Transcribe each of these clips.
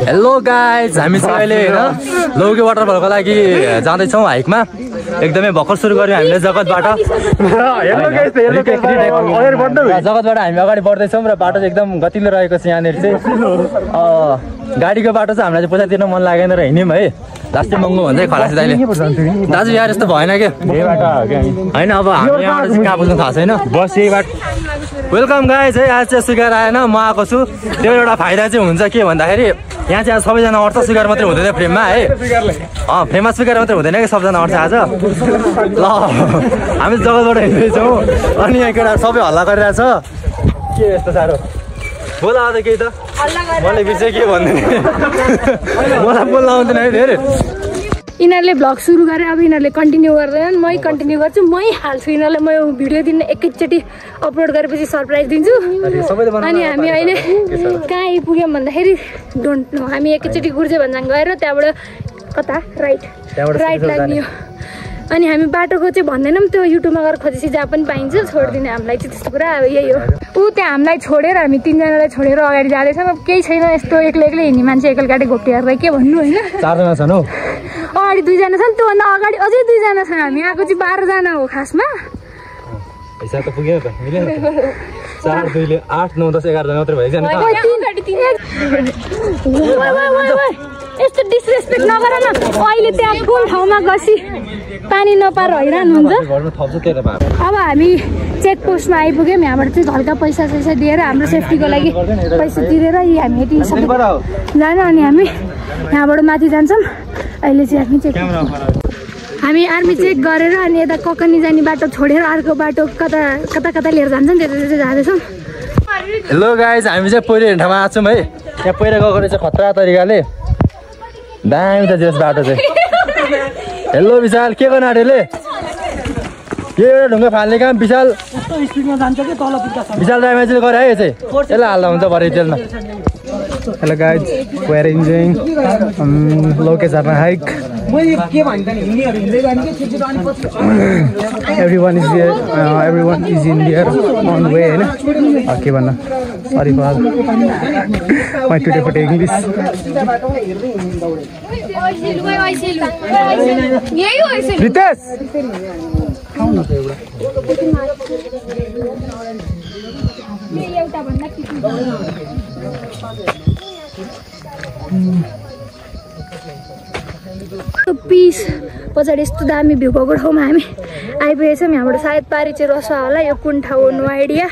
Hello guys, हामी चाहिँ अहिले हैन लौके वाटरफलको लागि जाँदैछौँ हाइकमा। एकदमै भर्खर सुरु गर्यौँ हामीले जगतबाट। जगतबाट हामी अगाडि बढ्दैछौँ र बाटो चाहिँ एकदम गतिलो रहेको छ। यहाँनिर चाहिँ गाडीको बाटो चाहिँ हामीलाई चाहिँ पैसा तिर्न मन लागेन र हिँड्यौँ है। लास्टै महँगो भन्छ खलासी दाइले। दाजु यार यस्तो भएन क्या होइन। अब हामी यहाँबाट चाहिँ कहाँ पुग्नु थाहा छैन। बस यही बाटो। वेलकम गाइज है, आज चाहिँ स्वीकार आएन, म आएको छु। त्यो एउटा फाइदा चाहिँ हुन्छ के भन्दाखेरि यहाँ चाहिँ आज सबैजना अट्छ, स्वीकार मात्रै हुँदैन फ्रेममा है। फ्रेममा स्वीकार मात्रै हुँदैन कि सबजना अट्छ आज। ल हामी जगतबाट हिँड्दैछौँ अनि यहाँ केटा सबै हल्ला गरिरहेछ। के यस्तो साह्रो बोला आज केही त मैले बिर्सेँ के भन्दैन। मलाई बोल्न आउँदैन है धेरै। यिनीहरूले भ्लग सुरु गरे, अब यिनीहरूले कन्टिन्यू गर्दैनन्, मै कन्टिन्यू गर्छु, मै हाल्छु। यिनीहरूलाई म भिडियो दिन एकैचोटि अपलोड गरेपछि सरप्राइज दिन्छु। अनि हामी अहिले कहाँ आइपुग्यौँ भन्दाखेरि डोन्ट नो। हामी एकैचोटि गुर्जे भन्जाङ गएर त्यहाँबाट कता राइट लाग्यो। अनि हामी बाटोको चाहिँ भन्दैनौँ, त्यो युट्युबमा गएर खोजेपछि जहाँ पनि पाइन्छ छोडिदिने। हामीलाई चाहिँ त्यस्तो कुरा अब यही हो। ऊ त्यहाँ हामीलाई छोडेर हामी तिनजनालाई छोडेर अगाडि जाँदैछौँ। अब केही छैन यस्तो एक्लै हिँड्ने मान्छे एकलकाटे घोप्टिहरूलाई के भन्नु होइन। 4 जना छन् हौ, अगाडि 2 जना छन्, त्योभन्दा अगाडि अझै 2 जना छन्। हामी आएको चाहिँ 12 जना हो खासमा। पैसा त पुग्यो त मिलेन। 4 2 ले 8 9 10 11 जना मात्रै भइसक्यो। यस्तो डिसरेस्पेक्ट नगर न। अहिले त्यहाँ कुन ठाउँमा गसी पानी नपाएर हैरान हुन्छ। अब हामी चेकपोस्टमा आइपुग्यौँ। यहाँबाट चाहिँ हल्का पैसा दिएर हाम्रो सेफ्टीको लागि पैसा तिरेर हामी यति सबै जान। अनि हामी यहाँबाट माथि जान्छौँ। अहिले चाहिँ हामी आर्मी चेक गरेर अनि यता ककनी जाने बाटो छोडेर अर्को बाटो कता लिएर जान्छौँ, त्यता चाहिँ जाँदैछौँ। हेलो गाइज, हामी चाहिँ पहिरो हिँड्ने ठाउँमा आएको छौँ है। यहाँ पहिरो गएको रहेछ खतरा तरिकाले। दामी त जेस बाटो चाहिँ। हेलो विशाल, के गर्नु आँटेले? के एउटा ढुङ्गा फाल्ने काम विशाल रायमाझीले गरे है। यो चाहिँ यसलाई हाल्दा हुन्छ भरे जेलमा। Hello guys, we are enjoying Lauke Jharana hike. Everyone is here. Everyone is in there on way. Okay, bana. Sorry for my today for taking this. Ritesh. पिस पछाडि यस्तो दामी भ्यू भएको ठाउँमा हामी आइपुगेछौँ। यहाँबाट सायद पारी चाहिँ रसवा होला। यो कुन ठाउँ हो नो आइडिया।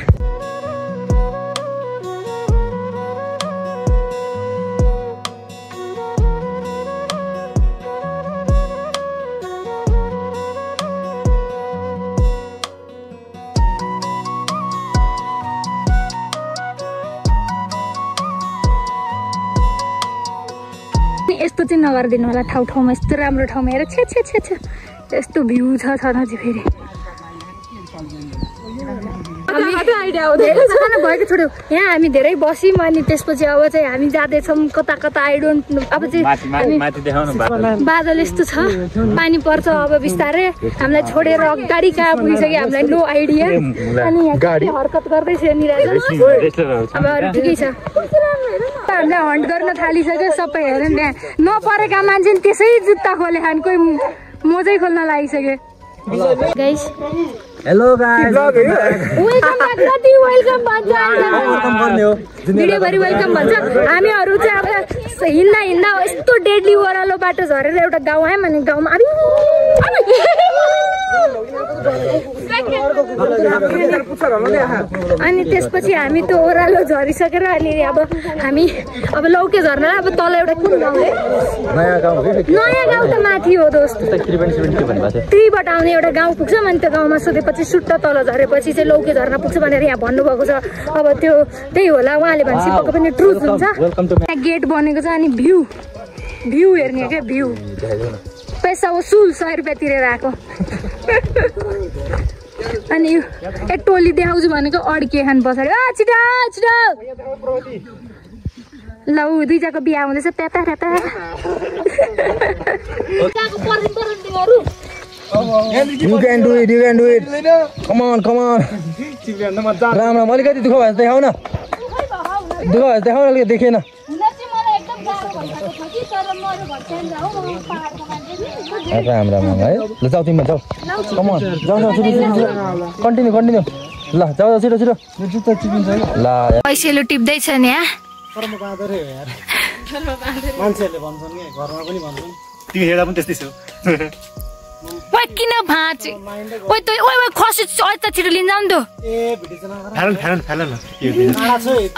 यस्तो चाहिँ नगरिदिनु होला ठाउँमा। यस्तो राम्रो ठाउँमा हेर छे यस्तो भ्यू छ चाहिँ फेरि भएको छोड्यो। यहाँ हामी धेरै बस्यौँ अनि त्यसपछि अब चाहिँ हामी जाँदैछौँ कता आई डोन्ट नो। अब चाहिँ बादल यस्तो छ, पानी पर्छ अब बिस्तारै। हामीलाई छोडेर गाडी कहाँ पुगिसक्यो हामीलाई नो आइडिया। अनि यहाँ हरकत गर्दैछ निराजन। अब अरू ठिकै छ। हामीलाई हन्ट गर्न थालिसक्यो सबै। हेर त्यहाँ नपरेका मान्छे त्यसै जुत्ता खोले खान, कोही मोजै खोल्न लागिसक्यो। गाइस हेलो गाइस, वेलकम प्रगति, वेलकम भन्छ भिडियोभरि वेलकम भन्छ। हामीहरू चाहिँ अब हिँड्दा यस्तो डेडली ओह्रालो बाटो झरेर एउटा गाउँ आयौँ। अनि गाउँमा अनि त्यसपछि हामी त्यो ओह्रालो झरिसकेर अनि अब हामी लौके झर्ना। अब तल एउटा कुन गाउँ है? नयाँ गाउँ त माथि हो दोस्त। 3बाट आउने एउटा गाउँ पुग्छौँ। अनि त्यो गाउँमा सोधेपछि सुट्टा तल झरेपछि चाहिँ लौके झर्ना पुग्छ भनेर यहाँ भन्नुभएको छ। अब त्यो त्यही होला, उहाँले भनेपछि पक्कै पनि ट्रुथ हुन्छ। यहाँ गेट बनेको छ अनि भ्यू हेर्ने क्या भ्यू। पैसा वसुल 100 रुपियाँ तिरेर आएको। अनि यो एक टोली देखाउँछु भनेको अड्के खान पछाडि। छिटो ल ऊ 2जनाको बिहा हुँदैछ। प्यापा You can do it. Come on. Ram अलिकति दुःख भएछ देखाउन। देखेन। राम राम है ल जाऊ तिमी जाऊ कम अन जाऊ कन्टिन्यू ल जाऊ छिटो छिटो जुत्ता चिपिन्छ ल पैसेलो टिप्दै छ नि यहाँ मान्छेहरूले भन्छन् के घरमा पनि भन्छन् तिमी हेर्दा पनि त्यस्तै छौ ओइ किन भाँचे ओइ त ओइ खसी त छिटो लिन जाऊ नि त ए भिडियो फाल न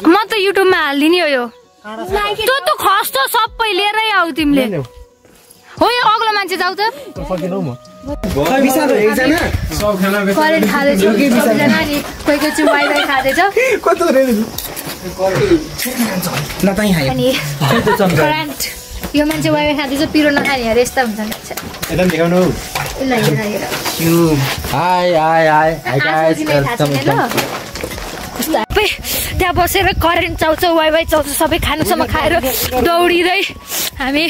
म त युट्युबमा हाल्दिनी हो यो त्यो त खस त सबै लिएरै आऊ तिमीले हो यो अग्लो मान्छे जाऊ त सकिनौ म करेन्ट खाँदैछ सबैजना नि कोही कोही चाहिँ वाइफाई खाँदैछ अनि करेन्ट यो मान्छे वाइफाई खाँदैछ पिरो नखाने अरे यस्ता हुन्छ एकदम देखाउनु हाई गाइस त्यहाँ बसेर करेन्ट चाउँछ वाइफाई चाउँछ सबै खानासम्म खाएर दौडिँदै हामी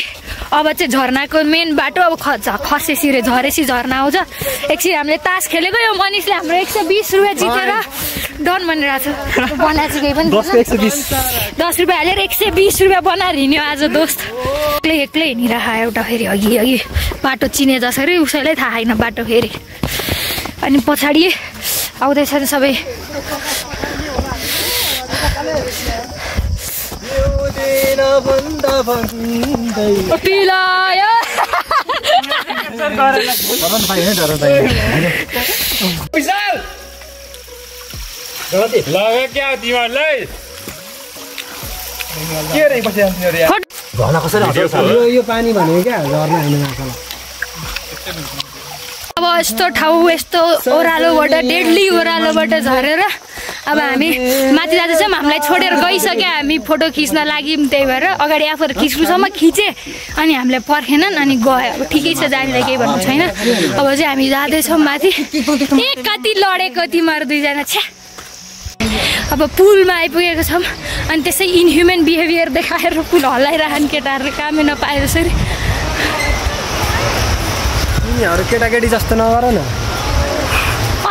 अब चाहिँ झर्नाको मेन बाटो अब खसेसी रे झरेसी झर्ना आउँछ एकछिन हामीले तास खेलेको यो मनिषले हाम्रो 120 रुपियाँ जितेर डन भनिरहेको छ बनाएको केही पनि 10 रुपियाँ हालेर 120 रुपियाँ बनाएर हिँड्यो आज दोस्त एक्लै हिँडिरहेको एउटा फेरि अघि बाटो चिने जसरी उसैलाई थाहा छैन बाटो फेरि अनि पछाडि आउँदैछन् सबै झर्ना कसरी यो पानी भनेको क्या झर्ना होइन अब यस्तो ठाउँ यस्तो ओह्रालोबाट डेडली ओह्रालोबाट झरेर अब हामी माथि जाँदैछौँ हामीलाई छोडेर गइसक्यो हामी फोटो खिच्न लाग्यौँ त्यही भएर अगाडि आफूहरू खिच्नुसम्म खिचेँ अनि हामीलाई पर्खेनन् अनि गयो अब ठिकै छ जानेलाई केही भन्नु छैन अब चाहिँ हामी जाँदैछौँ माथि कति लडेको तिमीहरू दुईजना छ्या अब पुलमा आइपुगेको छौँ अनि त्यसै इनह्युमन बिहेभियर देखाएर पुल हल्लाइरहन् केटाहरूले कामै नपाए जसरी तिमीहरू केटाकेटी जस्तो नगर न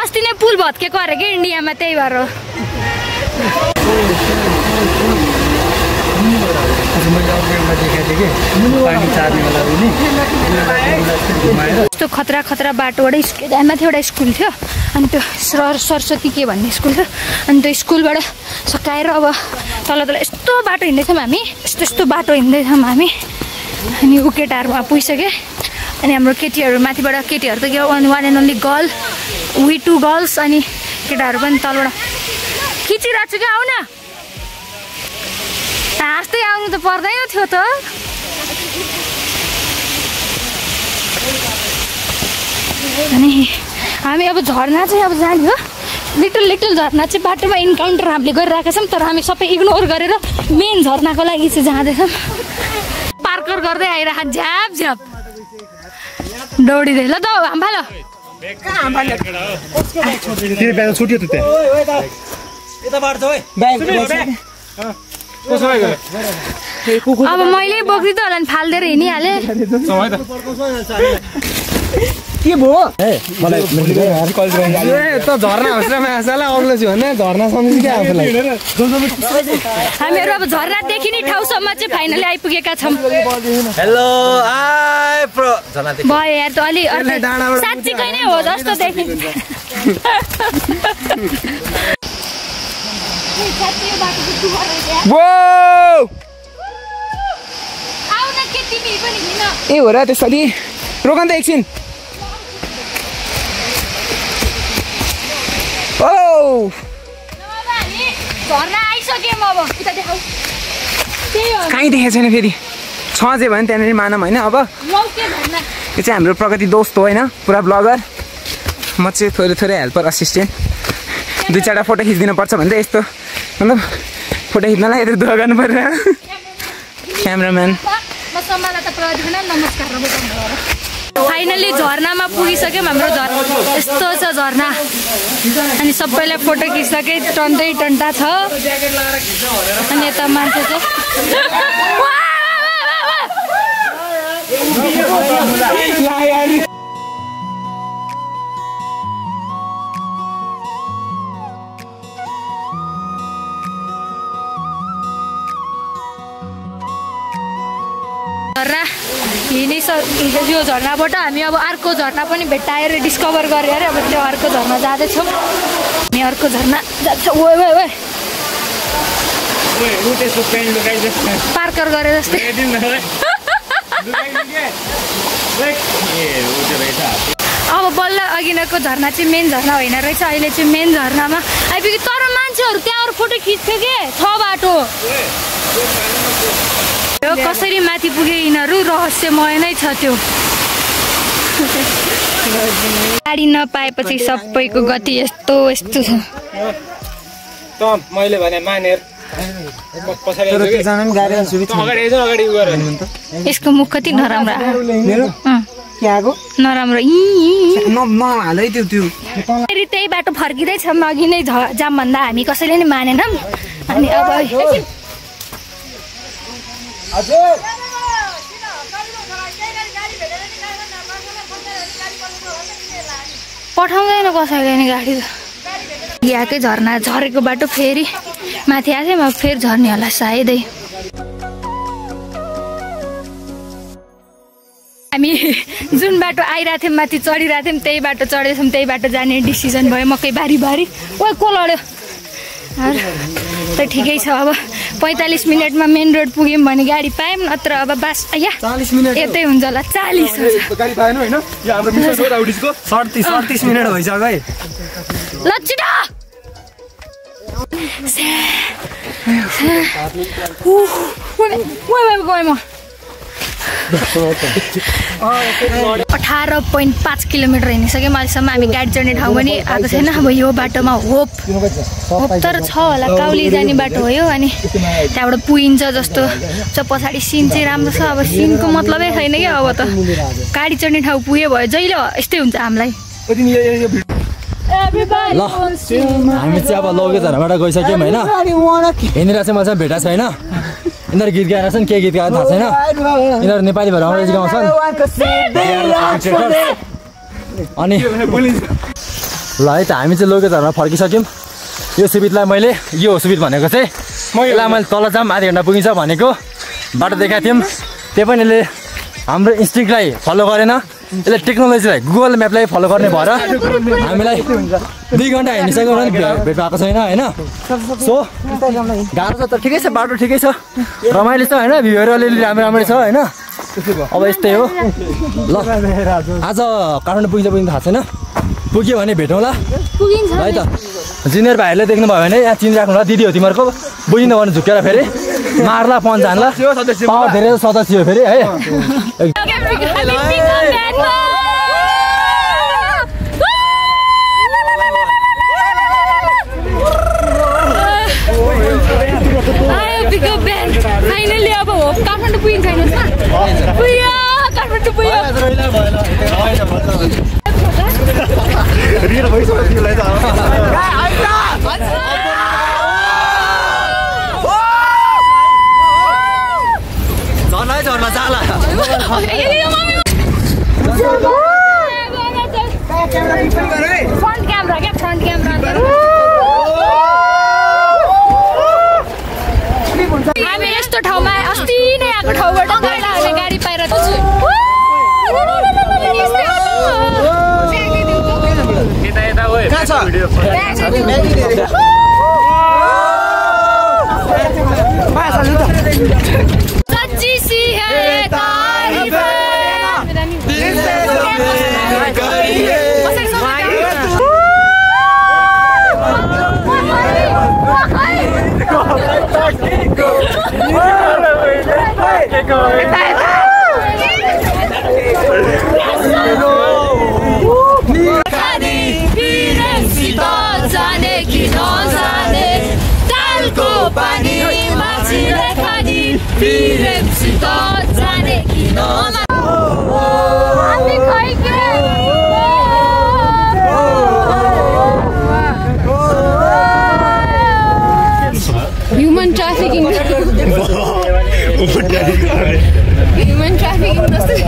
अस्ति नै पुल भत्केको अरे कि इन्डियामा त्यही भएर यस्तो खतरा खतरा बाटोबाट माथि एउटा स्कुल थियो अनि त्यो सरस्वती के भन्ने स्कुल थियो अनि त्यो स्कुलबाट सकाएर अब तल यस्तो बाटो हिँड्दैछौँ हामी यस्तो बाटो हिँड्दैछौँ हामी अनि ऊ केटाहरूमा पुगिसक्यो अनि हाम्रो केटीहरू माथिबाट केटीहरू त के one and only girl we 2 girls अनि केटाहरू पनि तलबाट खिचिरहेको छु क्या आउ न हाँस्दै आउनु त पर्दैन थियो त अनि हामी अब झर्ना चाहिँ अब जाने हो लिटल झर्ना चाहिँ बाटोमा इन्काउन्टर हामीले गरिरहेका छौँ तर हामी सबै इग्नोर गरेर मेन झर्नाको लागि चाहिँ जाँदैछौँ पार्कर गर्दै आइरह झ्याप झ्याप दौडिँदै ल त हाम्फालो छुट्यो त अब मैले बोक्री त होला नि फालिदिएर हिँडिहालेँ के भयो त झर्ना होस् र माछालाई अग्लो छु भने झर्ना सम्झि क्या आफूलाई हामीहरू अब झर्ना देखिने ठाउँसम्म चाहिँ फाइनली आइपुगेका छौँ हेलो भयो यार त अलि साँच्चीकै नै हो जस्तो देखिन्छ ए हो र त्यसरी रोकन त एकछिन कहीँ देखेको छैन फेरि छ चाहिँ भयो नि त्यहाँनिर मानम होइन अब यो चाहिँ हाम्रो प्रगति दोस्त हो होइन पुरा ब्लगर म चाहिँ थोरै हेल्पर असिस्टेन्ट 2-4 फोटो खिचिदिनु पर्छ भने त यस्तो मतलब फोटो खिच्नलाई यत्रो दुःख गर्नु पर्यो क्यामराम्यान फाइनली झर्नामा पुगिसक्यौँ हाम्रो यस्तो छ झर्ना अनि सबैलाई फोटो खिच्नकै टन्टै टन्टा छ अनि यता मान्छे चाहिँ झरना यो झरनाबाट हामी अब अर्को झरना पनि भेट्टाएर डिस्कभर गरेर अब त्यो अर्को झरना जाँदैछौँ हामी अर्को झरना जान्छ ओए पार्कर गरे जस्तै अब बल्ल अघिको झरना चाहिँ मेन झरना होइन रहेछ अहिले चाहिँ मेन झरनामा आइपुग्यो तर मान्छेहरू त्यहाँबाट फोटो खिच्थ्यो के छ बाटो यो कसरी माथि पुगे यिनीहरू रहस्यमय नै छ त्यो गाडी नपाएपछि सबैको गति यस्तो छ मैले भने मानेर यसको मुख कति नराम्रो नराम्रो फेरि त्यही बाटो फर्किँदैछौँ अघि नै जाम भन्दा हामी कसैले नि मानेनौँ अनि अब पठाउँदैन कसैले नि गाडी यहाँकै झरना झरेको बाटो फेरि माथि आएको थिएँ फेरि झर्ने होला सायदै हामी जुन बाटो आइरहेको थियौँ माथि चढिरहेको थियौँ त्यही बाटो चढ्दैछौँ त्यही बाटो जाने डिसिजन भयो मकै बारी ओ को लड्यो त ठिकै छ अब 45 मिनटमा मेन रोड पुग्यौँ भने गाडी पायौँ नत्र अब बास यतै हुन्छ होला 40 गाडी पाएन हैन यो हाम्रो मिसन हो राउडीको 37 मिनेट भइसक्यो है ल छिटो म 18.5 किलोमिटर हिँडिसक्यौँ अहिलेसम्म हामी गाडी चढ्ने ठाउँ पनि आएको छैन अब यो बाटोमा होप तर छ होला काउली जाने बाटो हो यो अनि त्यहाँबाट पुगिन्छ जस्तो छ पछाडि सिन चाहिँ राम्रो छ अब सिनको मतलबै छैन क्या अब त गाडी चढ्ने ठाउँ पुग्यो भयो जहिले यस्तै हुन्छ हामीलाई ल हामी चाहिँ अब लौके झरनाबाट गइसक्यौँ होइन यहाँनिर चाहिँ मलाई भेटा छैन यिनीहरू गीत गाएर छन् के गीत गाएर थाहा छैन यिनीहरू नेपाली भएर अङ्ग्रेजी गाउँछन् अनि ल है त हामी चाहिँ लौके झरना फर्किसक्यौँ यो सुबितलाई मैले यो सुबित भनेको चाहिँ यसलाई मैले तल जाम आधी घन्टा पुगिन्छ भनेको बाटो देखाएको थियौँ त्यो पनि यसले हाम्रो इन्स्टिङलाई फलो गरेन यसले टेक्नोलोजीलाई गुगल म्यापलाई फलो गर्ने भएर हामीलाई 2 घन्टा हिँडिसक्यो भने भेट भएको छैन होइन सो गाह्रो छ तर ठिकै छ बाटो ठिकै छ रमाइलो छ होइन भ्यूहरू अलिअलि राम्रो छ होइन अब यस्तै हो ल आज काठमाडौँ पुगिन्छ थाहा छैन पुग्यो भने भेटौँला है त जुनियर भाइहरूले देख्नुभयो भने यहाँ चिनिराख्नु होला दिदी हो तिमीहरूको बुझिनु भने झुकेर फेरि मार्ला पञ्च हान्ला पावर धेरै सदस्य हो फेरि है फाइनली अब हो काठमाडौँ पुगिन्छ झर्ना जाला फ्रन्ट क्यामेरा हामी यस्तो ठाउँमा अस्ति नै आएको ठाउँबाट गाडी पाएर सच्ची सी है तारीफ पानी माछीले खानी फिरेमसित जाने किन हामी खैके ह्युमन ट्राफिकिङ जस्तै